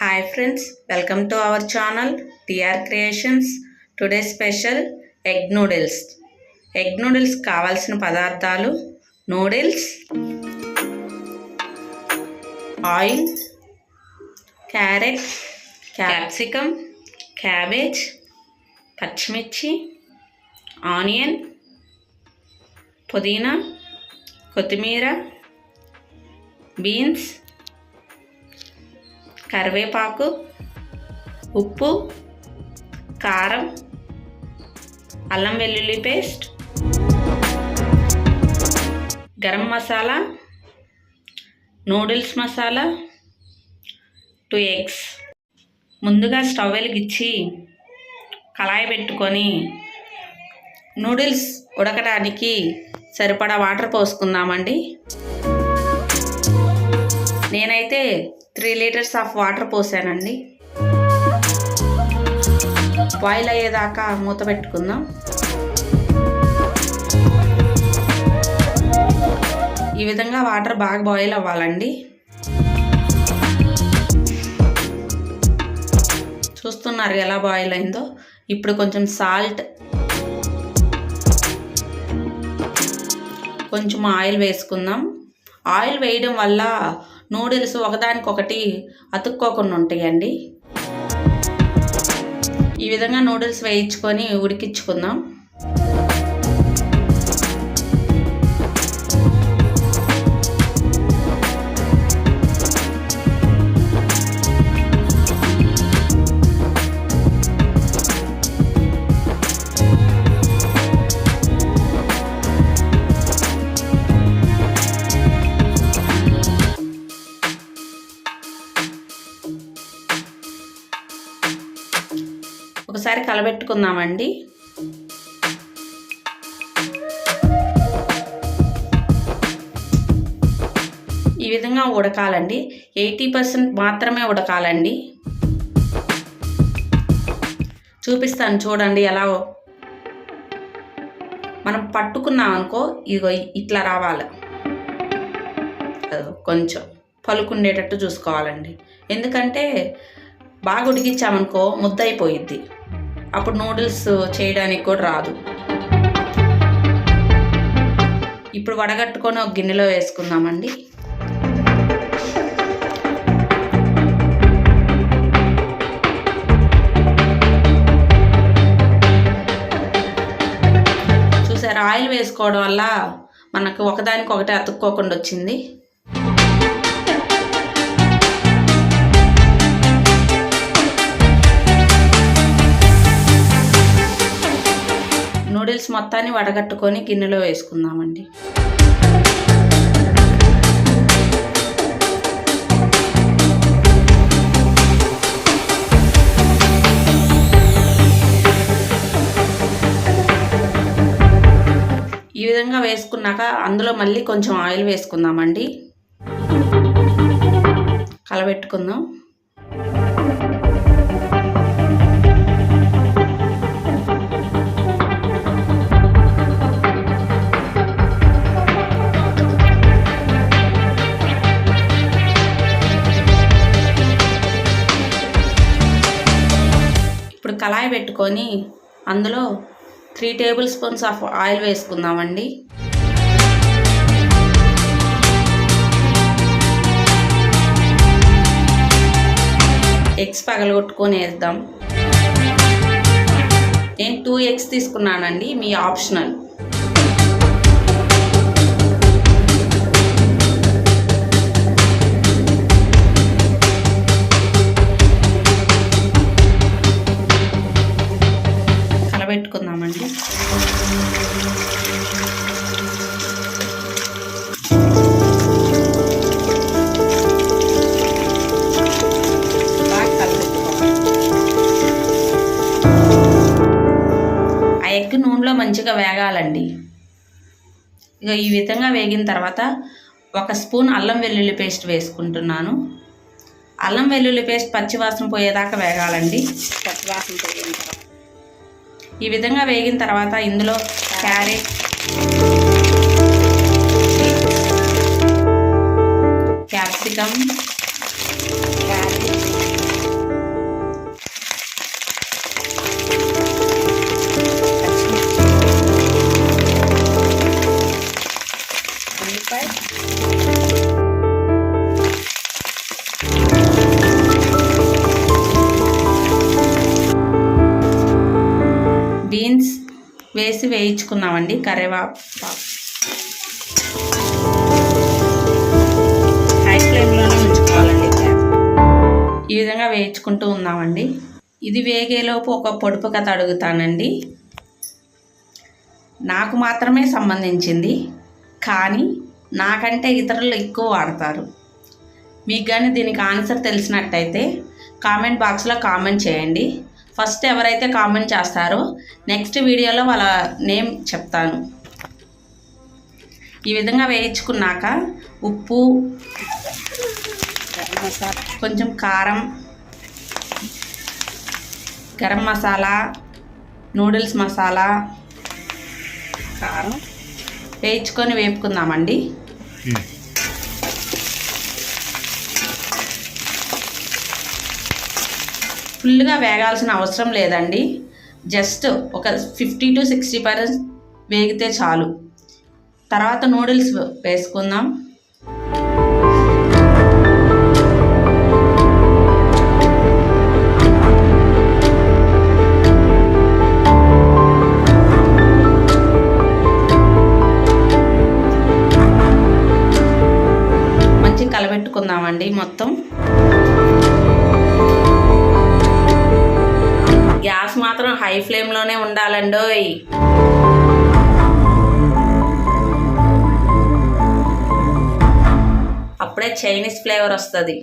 Hi friends, welcome to our channel TR Creations. Today special egg noodles. Egg noodles కావాల్సిన పదార్థాలు noodles, oil, carrot, capsicum, cabbage, పచ్చిమిర్చి, onion, పుదీనా, కొత్తిమీర, beans, కరివేపాకు, ఉప్పు, కారం, అల్లం వెల్లుల్లి paste, garam masala, noodles masala, 2 eggs. ముందుగా స్టవ్ వెలిగించి కళాయి పెట్టుకొని నూడిల్స్ ఉడకడానికి సరిపడా వాటర్ పోసుకుందామండి. నేనైతే 3 లీటర్స్ ఆఫ్ వాటర్ పోసానండి. బాయిల్ అయ్యేదాకా మూత పెట్టుకుందాం. ఈ విధంగా వాటర్ బాగా బాయిల్ అవ్వాలండి. చూస్తున్నారు ఎలా బాయిల్ అయిందో. ఇప్పుడు కొంచెం సాల్ట్, కొంచెం ఆయిల్ వేసుకుందాం. ఆయిల్ వేయడం వల్ల నూడిల్స్ ఒకదానికొకటి అతుక్కోకుండా ఉంటాయండి. ఈ విధంగా నూడిల్స్ వేయించుకొని ఉడికించుకుందాం. ఒకసారి కలబెట్టుకుందామండి. ఈ విధంగా ఉడకాలండి. 80% మాత్రమే ఉడకాలండి. చూపిస్తాను చూడండి ఎలా. మనం పట్టుకున్నాం అనుకో, ఇదిగో ఇట్లా రావాలి. కొంచెం పలుకుండేటట్టు చూసుకోవాలండి. ఎందుకంటే బాగా ఉడికించామనుకో ముద్ద అయిపోయిద్ది. అప్పుడు నూడిల్స్ చేయడానికి కూడా రాదు. ఇప్పుడు వడగట్టుకొని ఒక గిన్నెలో వేసుకుందామండి. చూసారా, ఆయిల్ వేసుకోవడం వల్ల మనకు ఒకదానికొకటి అతుక్కోకుండా వచ్చింది. నూడిల్స్ మొత్తాన్ని వడగట్టుకొని గిన్నెలో వేసుకుందామండి. ఈ విధంగా వేసుకున్నాక అందులో మళ్ళీ కొంచెం ఆయిల్ వేసుకుందామండి. కలబెట్టుకుందాం. ఇప్పుడు కళాయి పెట్టుకొని అందులో 3 టేబుల్ స్పూన్స్ ఆఫ్ ఆయిల్ వేసుకుందామండి. ఎగ్స్ పగలగొట్టుకొని వేద్దాం. నేను 2 ఎగ్స్ తీసుకున్నానండి, మీ ఆప్షనల్. పెట్టుకుందామండి. ఆ ఎగ్ నూనెలో మంచిగా వేగాలండి. ఇక ఈ విధంగా వేగిన తర్వాత 1 స్పూన్ అల్లం వెల్లుల్లి పేస్ట్ వేసుకుంటున్నాను. అల్లం వెల్లుల్లి పేస్ట్ పచ్చివాసన పోయేదాకా వేగాలండి. పచ్చివాసన పోయిన తర్వాత ఈ విధంగా వేగిన తర్వాత ఇందులో క్యారెట్, క్యాప్సికమ్, వేసి వేయించుకుందామండి. కరివేపాకు హై ఫ్లేమ్లోనే ఉంచుకోవాలండి. ఈ విధంగా వేయించుకుంటూ ఉందామండి. ఇది వేగేలోపు ఒక పొడుపు కథ అడుగుతానండి. నాకు మాత్రమే సంబంధించింది, కానీ నాకంటే ఇతరులు ఎక్కువ వాడతారు. మీకు కానీ దీనికి ఆన్సర్ తెలిసినట్టయితే కామెంట్ బాక్స్లో కామెంట్ చేయండి. ఫస్ట్ ఎవరైతే కామెంట్ చేస్తారో నెక్స్ట్ వీడియోలో వాళ్ళ నేమ్ చెప్తాను. ఈ విధంగా వేయించుకున్నాక ఉప్పు, కొంచెం కారం, గరం మసాలా, నూడిల్స్ మసాలా, కారం వేయించుకొని వేపుకుందామండి. ఫుల్గా వేగాల్సిన అవసరం లేదండి. జస్ట్ ఒక 50 to 60% వేగితే చాలు. తర్వాత నూడిల్స్ వేసుకుందాం. మంచి కలబెట్టుకుందామండి మొత్తం. గ్యాస్ మాత్రం హై ఫ్లేమ్లోనే ఉండాలండోయ్. అప్పుడే చైనీస్ ఫ్లేవర్ వస్తుంది.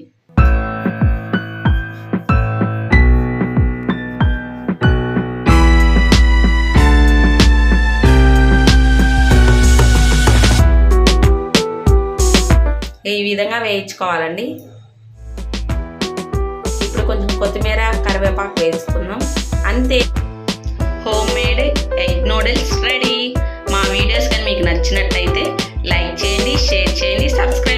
ఈ విధంగా వేయించుకోవాలండి. ఇప్పుడు కొంచెం కొత్తిమీర, కరివేపాకు వేసుకుందాం. అంతే, home made egg noodles ready. మా వీడియోస్ కానీ మీకు నచ్చినట్లయితే లైక్ చేయండి, షేర్ చేయండి, సబ్స్క్రైబ్